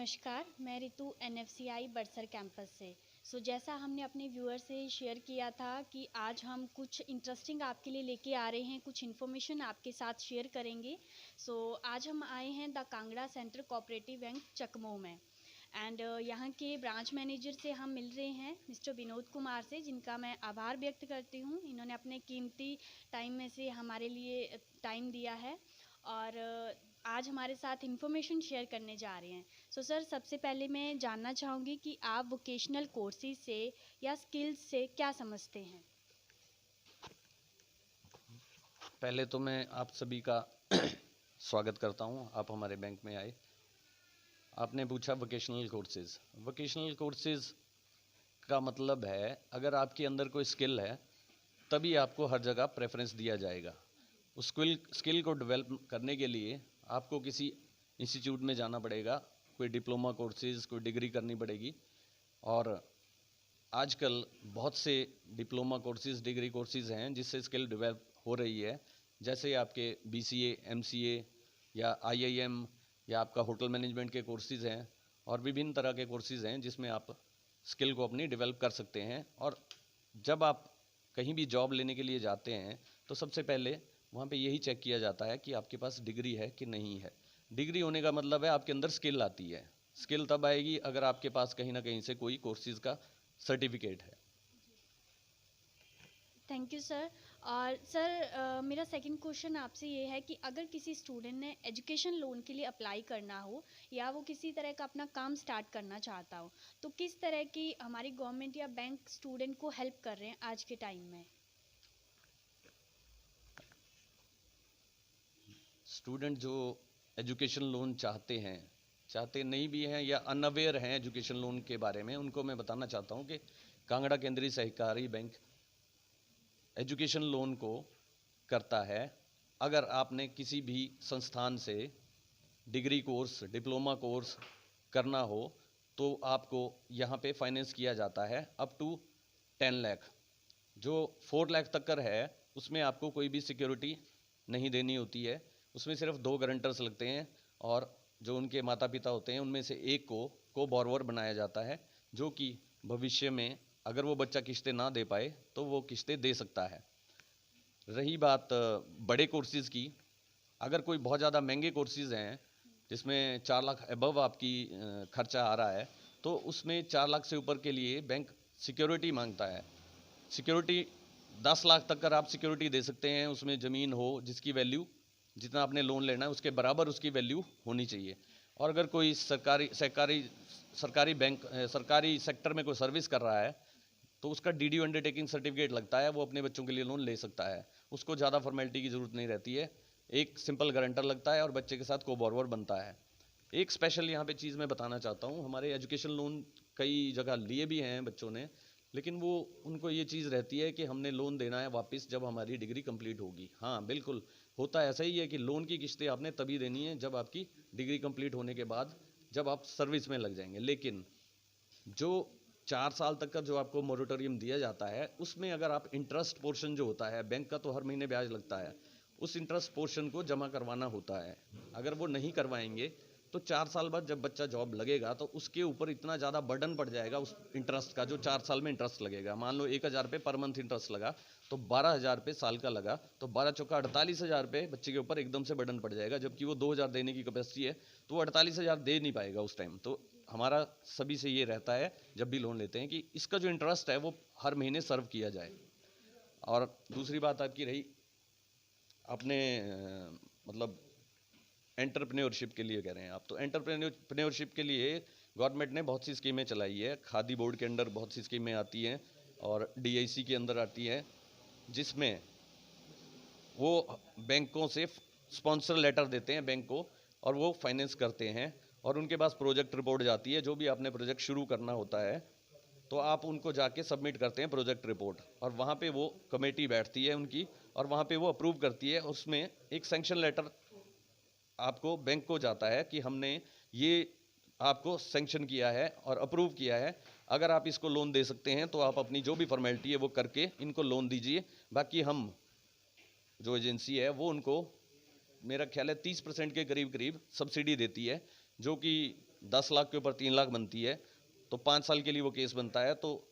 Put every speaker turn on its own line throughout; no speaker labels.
नमस्कार, मैं रितु एनएफसीआई बड़सर कैंपस से। जैसा हमने अपने व्यूअर से शेयर किया था कि आज हम कुछ इंटरेस्टिंग आपके लिए लेके आ रहे हैं, कुछ इन्फॉर्मेशन आपके साथ शेयर करेंगे। आज हम आए हैं the Kangra central cooperative bank Chakmoh में एंड यहाँ के ब्रांच मैनेजर से हम मिल रहे हैं मिस्टर विनोद कुमार से, जिनका मैं आभार व्यक्त करती हूँ। इन्होंने अपने कीमती टाइम में से हमारे लिए टाइम दिया है और आज हमारे साथ इन्फॉर्मेशन शेयर करने जा रहे हैं। सर, सबसे पहले मैं जानना चाहूँगी कि आप वोकेशनल कोर्सेज से या स्किल्स से क्या समझते हैं?
पहले तो मैं आप सभी का स्वागत करता हूं, आप हमारे बैंक में आए। आपने पूछा वोकेशनल कोर्सेज। वोकेशनल कोर्सेज का मतलब है अगर आपके अंदर कोई स्किल है तभी आपको हर जगह प्रेफरेंस दिया जाएगा। उस स्किल को डेवलप करने के लिए आपको किसी इंस्टीट्यूट में जाना पड़ेगा, कोई डिप्लोमा कोर्सेज, कोई डिग्री करनी पड़ेगी। और आजकल बहुत से डिप्लोमा कोर्सेज, डिग्री कोर्सेज हैं जिससे स्किल डेवलप हो रही है। जैसे आपके BCA, MCA या IIM या आपका होटल मैनेजमेंट के कोर्सेज हैं और विभिन्न तरह के कोर्सेज हैं जिसमें आप स्किल को अपनी डेवलप कर सकते हैं। और जब आप कहीं भी जॉब लेने के लिए जाते हैं तो सबसे पहले वहाँ पे यही चेक किया जाता है कि आपके पास डिग्री है कि नहीं है। डिग्री होने का मतलब है आपके अंदर स्किल आती है। स्किल तब आएगी अगर आपके पास कहीं ना कहीं से कोई कोर्सेज का सर्टिफिकेट है।
Thank you sir. और सर, मेरा सेकंड क्वेश्चन आपसे ये है कि अगर किसी स्टूडेंट ने एजुकेशन लोन के लिए अप्लाई करना हो या वो किसी तरह का अपना काम स्टार्ट करना चाहता हो, तो किस तरह की हमारी गवर्नमेंट या बैंक स्टूडेंट को हेल्प कर रहे हैं आज के टाइम में?
स्टूडेंट जो एजुकेशन लोन चाहते नहीं भी हैं या अनअवेयर हैं एजुकेशन लोन के बारे में, उनको मैं बताना चाहता हूं कि कांगड़ा केंद्रीय सहकारी बैंक एजुकेशन लोन को करता है। अगर आपने किसी भी संस्थान से डिग्री कोर्स, डिप्लोमा कोर्स करना हो तो आपको यहाँ पे फाइनेंस किया जाता है अप टू 10 लाख। जो 4 लाख तक का है उसमें आपको कोई भी सिक्योरिटी नहीं देनी होती है। उसमें सिर्फ 2 गारंटर्स लगते हैं और जो उनके माता पिता होते हैं उनमें से एक को बोरोवर बनाया जाता है, जो कि भविष्य में अगर वो बच्चा किस्तें ना दे पाए तो वो किस्तें दे सकता है। रही बात बड़े कोर्सेज़ की, अगर कोई बहुत ज़्यादा महंगे कोर्सेज़ हैं जिसमें 4 लाख अबव आपकी खर्चा आ रहा है तो उसमें 4 लाख से ऊपर के लिए बैंक सिक्योरिटी मांगता है। सिक्योरिटी 10 लाख तक का आप सिक्योरिटी दे सकते हैं। उसमें ज़मीन हो जिसकी वैल्यू, जितना आपने लोन लेना है उसके बराबर उसकी वैल्यू होनी चाहिए। और अगर कोई सरकारी बैंक, सरकारी सेक्टर में कोई सर्विस कर रहा है तो उसका DDO अंडरटेकिंग सर्टिफिकेट लगता है, वो अपने बच्चों के लिए लोन ले सकता है। उसको ज़्यादा फॉर्मेलिटी की ज़रूरत नहीं रहती है, एक सिंपल गारंटर लगता है और बच्चे के साथ को बोरोवर बनता है। एक स्पेशल यहाँ पे चीज़ मैं बताना चाहता हूँ, हमारे एजुकेशन लोन कई जगह लिए भी हैं बच्चों ने, लेकिन वो उनको ये चीज़ रहती है कि हमने लोन देना है वापस जब हमारी डिग्री कंप्लीट होगी। हाँ बिल्कुल, होता ऐसा ही है कि लोन की किस्तें आपने तभी देनी है जब आपकी डिग्री कंप्लीट होने के बाद, जब आप सर्विस में लग जाएंगे। लेकिन जो 4 साल तक का जो आपको मोरेटोरियम दिया जाता है उसमें अगर आप इंटरेस्ट पोर्शन जो होता है, बैंक का तो हर महीने ब्याज लगता है, उस इंटरेस्ट पोर्शन को जमा करवाना होता है। अगर वो नहीं करवाएंगे तो 4 साल बाद जब बच्चा जॉब लगेगा तो उसके ऊपर इतना ज़्यादा बर्डन पड़ जाएगा उस इंटरेस्ट का, जो 4 साल में इंटरेस्ट लगेगा। मान लो 1,000 रुपये पर मंथ इंटरेस्ट लगा तो 12,000 रुपये साल का लगा, तो 12 चौका 48,000 रुपये बच्चे के ऊपर एकदम से बर्डन पड़ जाएगा, जबकि वो 2,000 देने की कैपेसिटी है तो वो 48,000 दे नहीं पाएगा उस टाइम। तो हमारा सभी से ये रहता है जब भी लोन लेते हैं कि इसका जो इंटरेस्ट है वो हर महीने सर्व किया जाए। और दूसरी बात आपकी रही अपने मतलब एंटरप्रेन्योरशिप के लिए कह रहे हैं आप, तो एंटरप्रेन्योरशिप के लिए गवर्नमेंट ने बहुत सी स्कीमें चलाई है। खादी बोर्ड के अंदर बहुत सी स्कीमें आती हैं और DIC के अंदर आती है, जिसमें वो बैंकों से स्पॉन्सर लेटर देते हैं बैंक को और वो फाइनेंस करते हैं। और उनके पास प्रोजेक्ट रिपोर्ट जाती है, जो भी आपने प्रोजेक्ट शुरू करना होता है तो आप उनको जाके सबमिट करते हैं प्रोजेक्ट रिपोर्ट, और वहाँ पे वो कमेटी बैठती है उनकी और वहाँ पे वो अप्रूव करती है। उसमें एक सैंक्शन लेटर आपको बैंक को जाता है कि हमने ये आपको सैंक्शन किया है और अप्रूव किया है, अगर आप इसको लोन दे सकते हैं तो आप अपनी जो भी फॉर्मेलिटी है वो करके इनको लोन दीजिए। बाकी हम जो एजेंसी है वो उनको मेरा ख्याल है 30% के करीब करीब सब्सिडी देती है, जो कि 10 लाख के ऊपर 3 लाख बनती है तो 5 साल के लिए वो केस बनता है, तो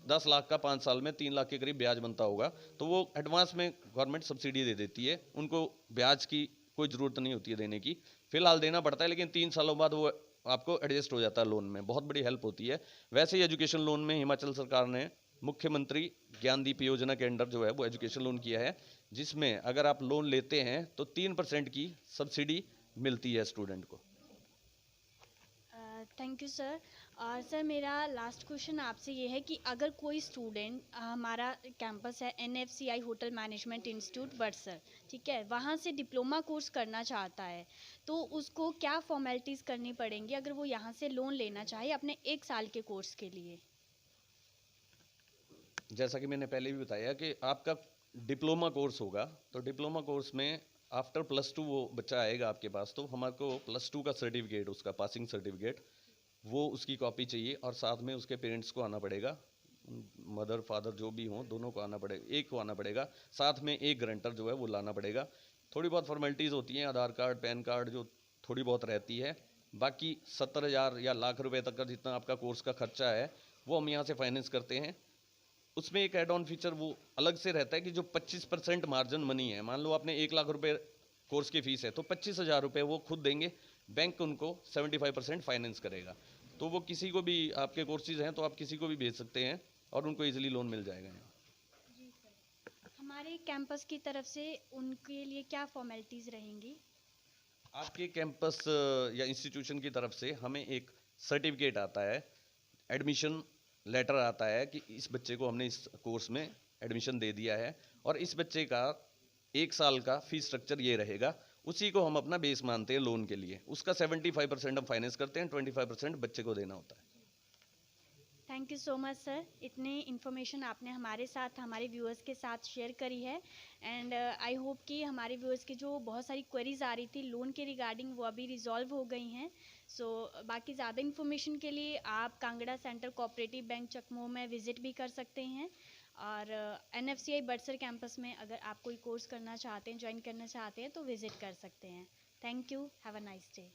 10 लाख का 5 साल में 3 लाख के करीब ब्याज बनता होगा, तो वो एडवांस में गवर्नमेंट सब्सिडी दे देती है, उनको ब्याज की कोई ज़रूरत नहीं होती है देने की, फिलहाल देना पड़ता है लेकिन 3 सालों बाद वो आपको एडजस्ट हो जाता है लोन में, बहुत बड़ी हेल्प होती है। वैसे ही एजुकेशन लोन में हिमाचल सरकार ने मुख्यमंत्री ज्ञानदीप योजना के अंडर जो है वो एजुकेशन लोन किया है, जिसमें अगर आप लोन लेते हैं तो 3% की सब्सिडी मिलती है स्टूडेंट को।
Thank you sir. और सर मेरा लास्ट क्वेश्चन आपसे ये है कि अगर कोई स्टूडेंट, हमारा कैंपस है NFCI hotel management institute Badsar, ठीक है, वहाँ से डिप्लोमा कोर्स करना चाहता है, तो उसको क्या फॉर्मेलिटीज़ करनी पड़ेंगी अगर वो यहाँ से लोन लेना चाहे अपने 1 साल के कोर्स के लिए?
जैसा कि मैंने पहले भी बताया कि आपका डिप्लोमा कोर्स होगा, तो डिप्लोमा कोर्स में आफ्टर +2 वो बच्चा आएगा आपके पास, तो हमारे को +2 का सर्टिफिकेट, उसका पासिंग सर्टिफिकेट, वो उसकी कॉपी चाहिए और साथ में उसके पेरेंट्स को आना पड़ेगा, मदर फादर जो भी हों दोनों को आना पड़ेगा, एक को आना पड़ेगा, साथ में एक गारंटर जो है वो लाना पड़ेगा। थोड़ी बहुत फॉर्मेलिटीज़ होती हैं, आधार कार्ड पैन कार्ड जो थोड़ी बहुत रहती है, बाकी 70,000 या लाख रुपए तक का जितना आपका कोर्स का खर्चा है वो हम यहाँ से फाइनेंस करते हैं। उसमें एक एड ऑन फीचर वो अलग से रहता है कि जो 25% मार्जिन मनी है, मान लो आपने 1 लाख रुपए कोर्स की फीस है तो 25,000 रुपये वो खुद देंगे, बैंक उनको 75% फाइनेंस करेगा, तो वो किसी को भी, आपके कोर्सेज हैं तो आप किसी को भी भेज सकते हैं और उनको इजीली लोन मिल जाएगा यहाँ।
जी सर। हमारे कैंपस की तरफ से उनके लिए क्या फॉर्मेलिटीज़ रहेंगी?
आपके कैंपस या इंस्टीट्यूशन की तरफ से हमें एक सर्टिफिकेट आता है, एडमिशन लेटर आता है कि इस बच्चे को हमने इस कोर्स में एडमिशन दे दिया है और इस बच्चे का 1 साल का फीस स्ट्रक्चर ये रहेगा, उसी को हम अपना बेस मानते हैं लोन के लिए, उसका 75% हम फाइनेंस करते हैं, 25% बच्चे को देना होता है।
Thank you so much sir, इतने इन्फॉर्मेशन आपने हमारे साथ, हमारे व्यूअर्स के साथ शेयर करी है, एंड आई होप कि हमारे व्यूअर्स की जो बहुत सारी क्वेरीज आ रही थी लोन के रिगार्डिंग वो अभी रिजॉल्व हो गई हैं। सो बाकी ज़्यादा इन्फॉर्मेशन के लिए आप Kangra centre cooperative bank Chakmoh में विज़िट भी कर सकते हैं, और NFCI बड़सर कैंपस में अगर आप कोई कोर्स करना चाहते हैं, ज्वाइन करना चाहते हैं तो विज़िट कर सकते हैं। Thank you, have a nice day.